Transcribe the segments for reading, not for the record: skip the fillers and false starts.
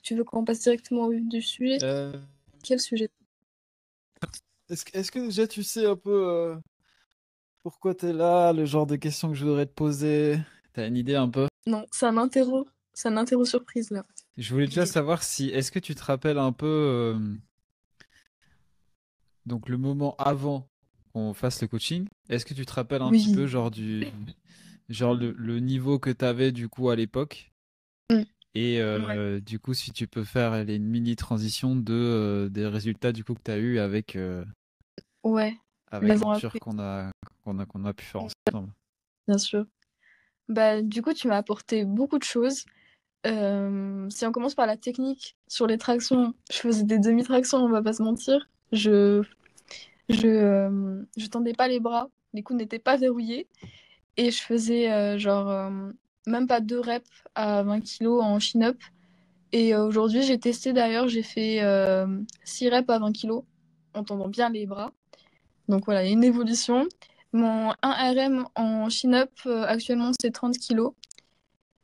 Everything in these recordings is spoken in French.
tu veux qu'on passe directement au vif du sujet? Euh, Quel sujet? est-ce que déjà tu sais un peu pourquoi t'es là, le genre de questions que je voudrais te poser? T'as une idée un peu? Non, c'est un interro surprise là. Je voulais déjà savoir si, est-ce que tu te rappelles un peu, donc le moment avant qu'on fasse le coaching, est-ce que tu te rappelles un petit peu Oui. genre genre le niveau que t'avais du coup à l'époque? Mm. Et Ouais. du coup, si tu peux faire une mini transition des résultats du coup que tu as eu Ouais. avec L'avant l'aventure après, qu'on a pu faire ensemble. bien sûr. Bah, du coup, tu m'as apporté beaucoup de choses. Si on commence par la technique sur les tractions, je faisais des demi-tractions, on va pas se mentir. Je tendais pas les bras, les coudes n'étaient pas verrouillés et je faisais même pas 2 reps à 20 kilos en chin-up. Et aujourd'hui, j'ai testé d'ailleurs, j'ai fait 6 reps à 20 kilos en tendant bien les bras. Donc voilà, il y a une évolution. Mon 1 RM en chin-up actuellement, c'est 30 kilos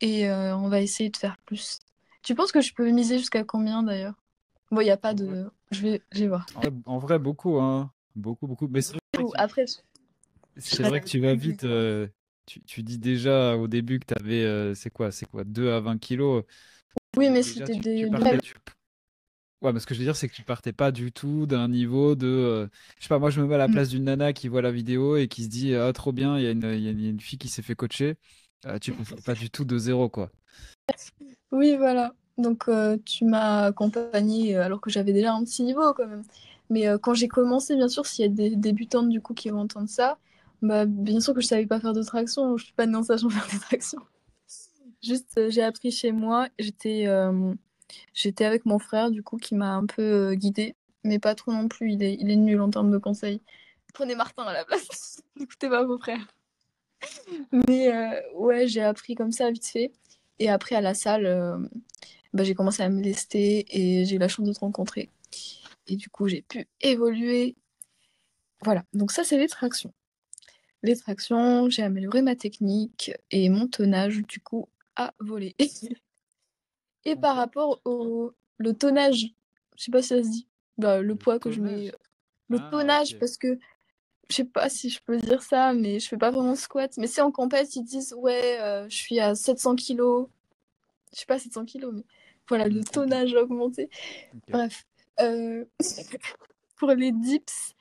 et on va essayer de faire plus. Tu penses que je peux miser jusqu'à combien d'ailleurs? Bon, il n'y a pas En vrai, de. Je vais voir. en vrai, beaucoup, hein. Beaucoup, beaucoup. Mais Après, je c'est serai vrai que tu vas vite. Tu dis déjà au début que tu avais, c'est quoi, 2 à 20 kilos. Oui, mais Déjà, c'était tu des partais. brèves. Ouais, mais ce que je veux dire, c'est que tu partais pas du tout d'un niveau de. Je sais pas, moi, je me mets à la Mm. place d'une nana qui voit la vidéo et qui se dit, ah, trop bien, il y a une fille qui s'est fait coacher. Tu partais pas du tout de zéro, quoi. Oui, voilà. Donc, tu m'as accompagnée alors que j'avais déjà un petit niveau quand même. Mais quand j'ai commencé, bien sûr, s'il y a des débutantes du coup qui vont entendre ça, bah, bien sûr que je savais pas faire de traction. Je suis pas née en sachant faire des tractions. Juste, j'ai appris chez moi. J'étais avec mon frère du coup qui m'a un peu guidée, mais pas trop non plus. Il est nul en termes de conseils. Prenez Martin à la place. N'écoutez pas vos frères. Mais ouais, j'ai appris comme ça vite fait. Et après, à la salle, bah, j'ai commencé à me lester et j'ai eu la chance de te rencontrer. Et du coup, j'ai pu évoluer. Voilà, donc ça, c'est les tractions. Les tractions, j'ai amélioré ma technique et mon tonnage, du coup, a volé. Et par Pourquoi? rapport au le tonnage, je sais pas si ça se dit, bah, le Le poids que je mets, tonnage. le Ah, tonnage, ok. parce que je sais pas si je peux dire ça, mais je fais pas vraiment squat. Mais c'est en compète, ils disent, ouais, je suis à 700 kilos. Je sais pas 700 kilos, mais voilà, le Hmm, tonnage a augmenté. ok. Bref. Euh, pour les dips,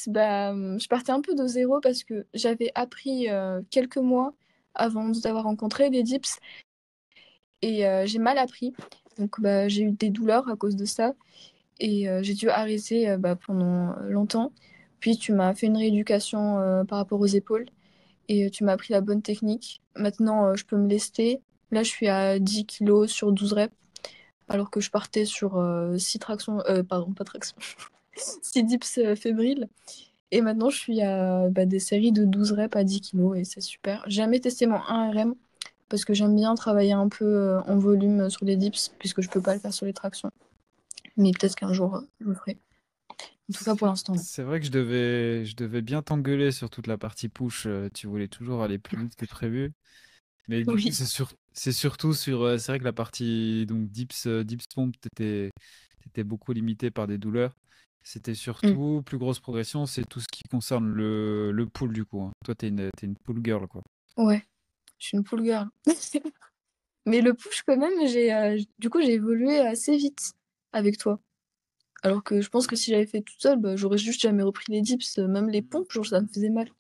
bah, je partais un peu de zéro parce que j'avais appris quelques mois avant de t'avoir rencontré les dips et j'ai mal appris. Donc bah, j'ai eu des douleurs à cause de ça et j'ai dû arrêter bah, pendant longtemps. Puis tu m'as fait une rééducation par rapport aux épaules et tu m'as appris la bonne technique. Maintenant, je peux me lester. Là, je suis à 10 kilos sur 12 reps, alors que je partais sur 6 tractions, pardon, pas tractions, 6 dips fébriles. Et maintenant, je suis à bah, des séries de 12 reps à 10 kilos et c'est super. J'ai jamais testé mon 1 RM parce que j'aime bien travailler un peu en volume sur les dips, puisque je peux pas le faire sur les tractions. Mais peut-être qu'un jour, je le ferai. En tout cas, pour l'instant, non. C'est vrai que je devais bien t'engueuler sur toute la partie push. Tu voulais toujours aller plus vite que prévu. Mais du coup, Oui. c'est surtout sur. C'est vrai que la partie donc dips pompe, t'étais beaucoup limité par des douleurs. C'était Mm. surtout plus grosse progression, c'est tout ce qui concerne le pull du coup, hein. Toi, t'es une pull girl quoi. Ouais, je suis une pool girl. Mais le push, quand même, du coup, j'ai évolué assez vite avec toi. Alors que je pense que si j'avais fait toute seule, bah, j'aurais juste jamais repris les dips. Même les pompes, genre, ça me faisait mal.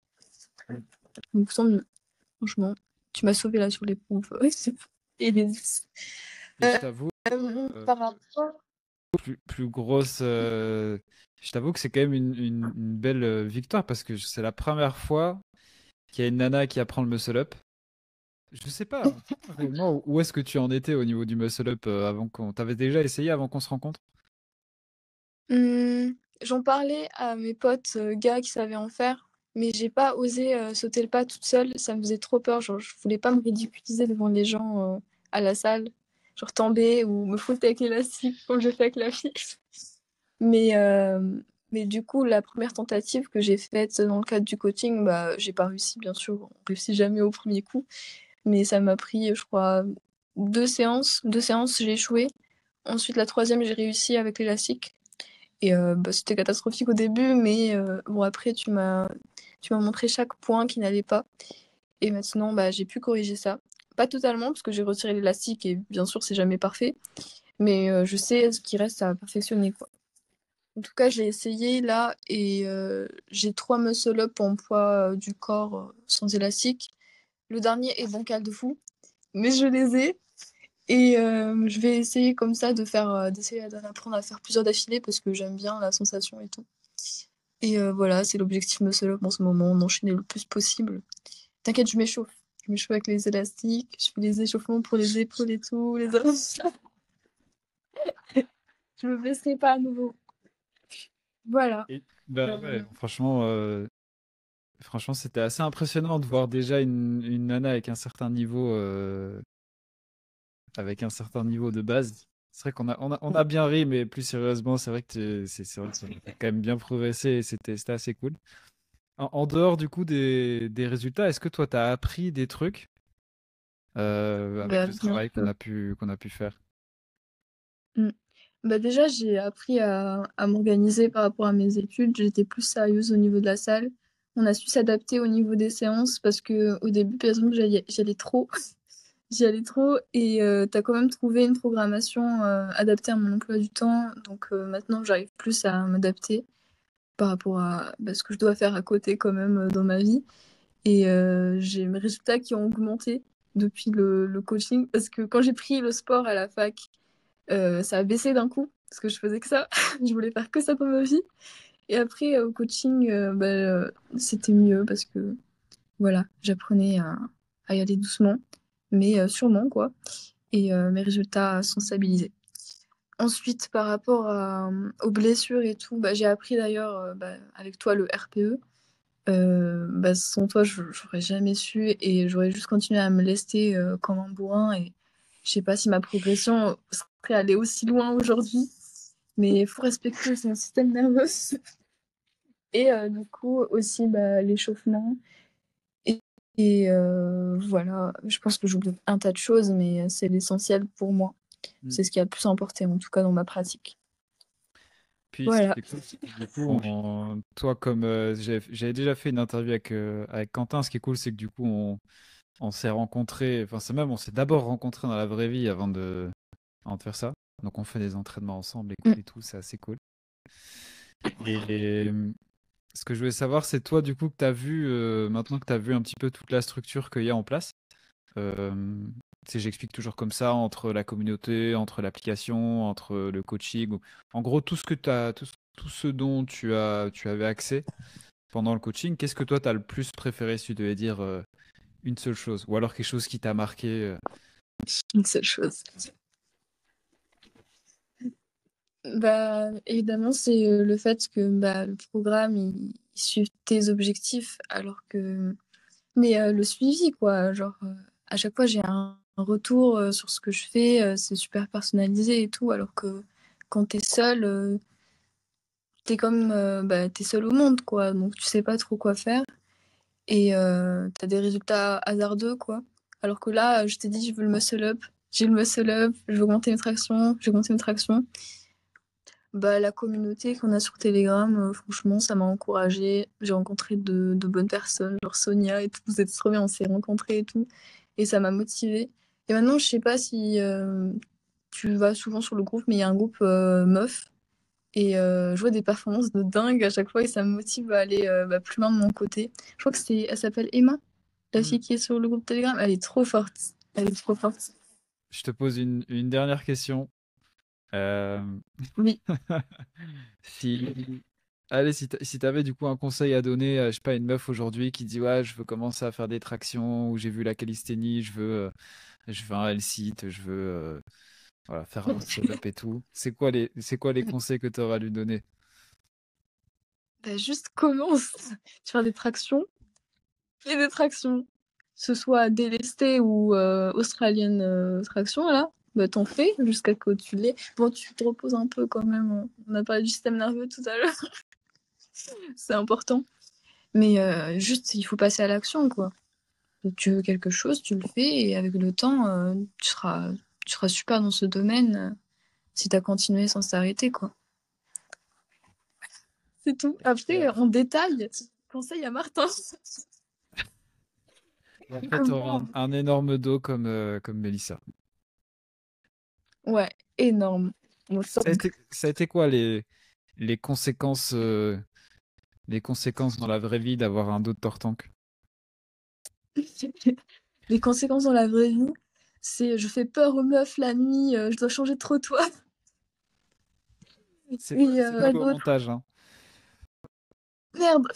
Donc, sans mieux. Franchement, tu m'as sauvé là sur les pompes. Et les dips. Et je t'avoue, euh, Par rapport. plus grosse. Je t'avoue que c'est quand même une belle victoire parce que c'est la première fois qu'il y a une nana qui apprend le muscle up. Je sais pas réellement où est-ce que tu en étais au niveau du muscle up avant qu'on. T'avais déjà essayé avant qu'on se rencontre? J'en parlais à mes potes gars qui savaient en faire, mais j'ai pas osé sauter le pas toute seule. Ça me faisait trop peur. Genre, je voulais pas me ridiculiser devant les gens à la salle. Genre tomber ou me foutre avec l'élastique comme je fais avec la fille. Mais, mais du coup, la première tentative que j'ai faite dans le cadre du coaching, bah, j'ai pas réussi, bien sûr. On réussit jamais au premier coup. Mais ça m'a pris, je crois, 2 séances. 2 séances, j'ai échoué. Ensuite, la troisième, j'ai réussi avec l'élastique. Et bah, c'était catastrophique au début, mais bon, après, tu m'as montré chaque point qui n'allait pas. Et maintenant, bah, j'ai pu corriger ça. Pas totalement, parce que j'ai retiré l'élastique et bien sûr, c'est jamais parfait. Mais je sais ce qui reste à perfectionner, quoi. En tout cas, j'ai essayé là et j'ai 3 muscle-up en poids du corps sans élastique. Le dernier est bancal de fou, mais je les ai. Et je vais essayer comme ça d'essayer d'apprendre à faire plusieurs d'affilée parce que j'aime bien la sensation et tout. Et voilà, c'est l'objectif muscle-up en ce moment, d'enchaîner le plus possible. T'inquiète, je m'échauffe. Je m'échauffe avec les élastiques, je fais les échauffements pour les épaules et tout, les avant. Je me blesserai pas à nouveau. Voilà. Bah ouais, franchement, c'était assez impressionnant de voir déjà une nana avec un certain niveau de base. C'est vrai qu'on a bien ri, mais plus sérieusement, c'est vrai que c'est vrai que ça a quand même bien progressé et c'était assez cool. En dehors du coup des résultats, est-ce que toi, tu as appris des trucs avec Bah, le bien. travail qu'on a pu faire? Mm. Bah déjà, j'ai appris à m'organiser par rapport à mes études. J'étais plus sérieuse au niveau de la salle. On a su s'adapter au niveau des séances parce que au début, par exemple, j'y allais trop. J'y allais trop et t'as quand même trouvé une programmation adaptée à mon emploi du temps. Donc maintenant, j'arrive plus à m'adapter par rapport à bah, ce que je dois faire à côté quand même dans ma vie. Et j'ai mes résultats qui ont augmenté depuis le coaching parce que quand j'ai pris le sport à la fac, ça a baissé d'un coup parce que je faisais que ça. Je voulais faire que ça dans ma vie. Et après, au coaching, bah, c'était mieux parce que voilà, j'apprenais à y aller doucement, mais sûrement quoi. Et mes résultats sont stabilisés. Ensuite, par rapport aux blessures et tout, bah, j'ai appris d'ailleurs bah, avec toi le RPE. Bah, sans toi, j'aurais jamais su et j'aurais juste continué à me lester comme un bourrin. Et je sais pas si ma progression serait allée aussi loin aujourd'hui, mais il faut respecter son système nerveux. Et du coup, aussi bah, l'échauffement. Et, et voilà, je pense que j'oublie un tas de choses, mais c'est l'essentiel pour moi. C'est ce qui a le plus importé, en tout cas dans ma pratique. Puis ce qui Voilà. est cool, c'est que du coup, toi, comme j'avais déjà fait une interview avec Quentin, ce qui est cool, c'est que du coup, on s'est rencontrés, enfin, c'est même, on s'est d'abord rencontrés dans la vraie vie avant de faire ça. Donc, on fait des entraînements ensemble Mm. et tout, c'est assez cool. Et ce que je voulais savoir, c'est toi, du coup, que tu as vu, maintenant que tu as vu un petit peu toute la structure qu'il y a en place. Euh, J'explique toujours comme ça, entre la communauté, entre l'application, entre le coaching. En gros, tout ce que tout ce dont tu avais accès pendant le coaching, qu'est-ce que toi, tu as le plus préféré si tu devais dire une seule chose? Ou alors quelque chose qui t'a marqué Une seule chose. Bah, évidemment, c'est le fait que bah, le programme il suive tes objectifs, alors que. Mais le suivi, quoi. Genre, à chaque fois, j'ai un retour sur ce que je fais, c'est super personnalisé et tout, alors que quand t'es seul, t'es comme. Bah, t'es seul au monde, quoi. Donc, tu sais pas trop quoi faire. Et t'as des résultats hasardeux, quoi. Alors que là, je t'ai dit, je veux le muscle up. J'ai le muscle up, je veux augmenter mes tractions, j'ai augmenté mes tractions. Bah, la communauté qu'on a sur Telegram, franchement, ça m'a encouragée. J'ai rencontré de bonnes personnes, genre Sonia et tout. Vous êtes trop bien, on s'est rencontrés et tout. Et ça m'a motivée. Et maintenant, je sais pas si tu vas souvent sur le groupe, mais il y a un groupe meuf. Et je vois des performances de dingue à chaque fois et ça me motive à aller bah, plus loin de mon côté. Je crois que elle s'appelle Emma, la Hmm. fille qui est sur le groupe Telegram. Elle est trop forte. Elle est trop forte. Je te pose une dernière question. Euh, Oui. si, allez, si t'avais du coup un conseil à donner, je sais pas, une meuf aujourd'hui qui dit ouais, je veux commencer à faire des tractions, ou j'ai vu la calisthénie, je veux un L-sit, je veux voilà, faire un muscle-up et tout. C'est quoi les conseils que tu auras à lui donner? Bah, juste commence. Tu fais des tractions. Fais des tractions. Que ce soit délesté ou australienne traction, là. Bah, t'en fais jusqu'à ce que tu l'aies. Bon, tu te reposes un peu quand même. On a parlé du système nerveux tout à l'heure. C'est important. Mais juste, il faut passer à l'action, quoi. Tu veux quelque chose, tu le fais et avec le temps, tu seras super dans ce domaine. si t'as continué sans s'arrêter, quoi. C'est tout. Et Après, après, en détail, conseil à Martin. et après, t'auras Comment? un énorme dos comme Mélissa. Ouais, énorme. Bon, Ça a été quoi les conséquences, les conséquences dans la vraie vie d'avoir un dos de tortank? les conséquences dans la vraie vie, c'est je fais peur aux meufs la nuit, je dois changer de trottoir. Et C'est coupé au quoi d'autre? montage, hein. Merde.